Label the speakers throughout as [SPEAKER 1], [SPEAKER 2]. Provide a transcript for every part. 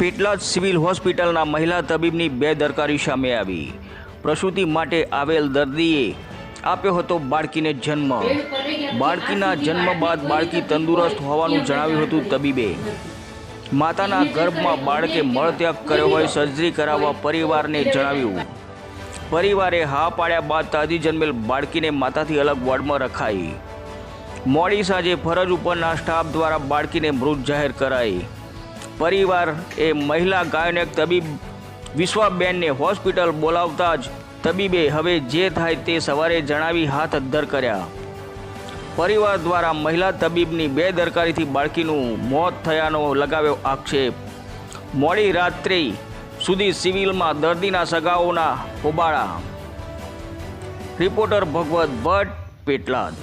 [SPEAKER 1] Petlad civil હોસ્પિટલના મહિલા તબીબની બેદરકારી સામે આવી। પ્રસૂતિ માટે આવેલ દર્દીએ આપ્યો હતો બાળકીને જન્મ। બાળકીના જન્મ બાદ બાળકી તંદુરસ્ત હોવાનું જણાવ્યું હતું તબીબે। માતાના ગર્ભમાં બાળકે મળત્યાગ કર્યો હોય સર્જરી કરાવવા પરિવારને જણાવ્યું। પરિવારે હા પાડ્યા બાદ તાજી જન્મેલ બાળકીને માતાથી અલગ વોર્ડમાં રખાઈ। મોડી સાંજે ફરજ ઉપરના સ્ટાફ દ્વારા બાળકીને મૃત જાહેર કરાઈ। પરિવાર એ મહિલા ગાયનેક તબીબ વિશ્વાબેનને હોસ્પિટલ બોલાવતા જ તબીબે હવે જે થાય તે સવારે જણાવી હાથ અદ્ધર કર્યા। પરિવાર દ્વારા મહિલા તબીબની બેદરકારીથી બાળકીનું મોત થયાનો લગાવ્યો આક્ષેપ। મોડી રાત્રે સુધી સિવિલમાં દર્દીના સગાઓના હોબાળા। રિપોર્ટર ભગવત ભટ્ટ, પેટલાદ।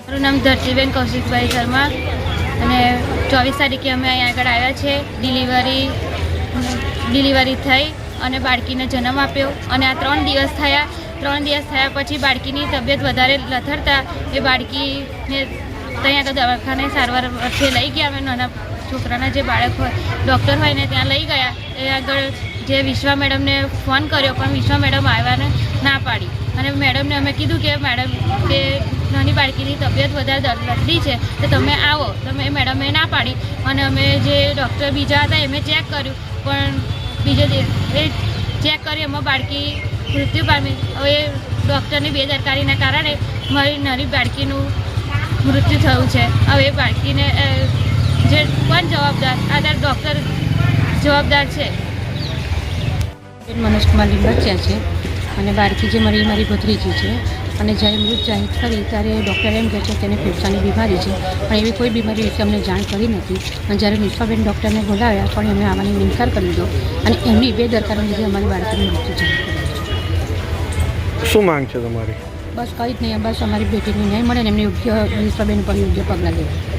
[SPEAKER 2] મારું નામ ધરતીબેન કૌશિકભાઈ શર્મા અને 24 તારીખે અમે અહીં આગળ આવ્યા છે। ડિલિવરી થઈ અને બાળકીને જન્મ આપ્યો અને આ 3 દિવસ થયા। 3 દિવસ થયા પછી બાળકીની તબિયત વધારે લથડતા એ બાળકીને ત્યાં આગળ દવાખાને સારવાર અર્થે લઈ ગયા। અમે નાના છોકરાના જે બાળક હોય ડૉક્ટર હોય ને ત્યાં લઈ ગયા। એ આગળ જે વિશ્વા મેડમને ફોન કર્યો પણ વિશ્વા મેડમ આવવાને ના પાડી અને મેડમને અમે કીધું કે મેડમ કે નાની બાળકીની તબિયત વધારે લથડી છે તો તમે આવો। તમે મેડમે ના પાડી અને અમે જે ડૉક્ટર બીજા હતા એમને ચેક કર્યું પણ એ ચેક કરી એમાં બાળકી મૃત્યુ પામી। હવે ડૉક્ટરની બેદરકારીના કારણે મારી નાની બાળકીનું મૃત્યુ થયું છે। હવે એ બાળકીને જે કોણ જવાબદાર? આધાર ડૉક્ટર જવાબદાર છે।
[SPEAKER 3] મનોજ કુમાર લીંબચિયા છે અને બાળકી જે મારી ભત્રીજી છે અને જ્યારે મૃત જાહેર કરી ત્યારે ડૉક્ટર એમ કહે છે કે એને ફેફસાની બીમારી છે પણ એવી કોઈ બીમારી વિશે અમને જાણ કરી નથી। અને જ્યારે વિશ્વાબેન ડૉક્ટરને બોલાવ્યા પણ અમે આવવાનો ઇનકાર કરી દીધો અને એમની બેદરકારીને લીધે અમારી બાળકીનું મૃત્યુ જાહેર કર્યું।
[SPEAKER 4] શું માંગ છે તમારી?
[SPEAKER 3] બસ કંઈ જ નહીં, બસ અમારી બેટીને ન્યાય મળે ને એમને યોગ્ય વિશ્વાબેન પર યોગ્ય પગલાં લેવા।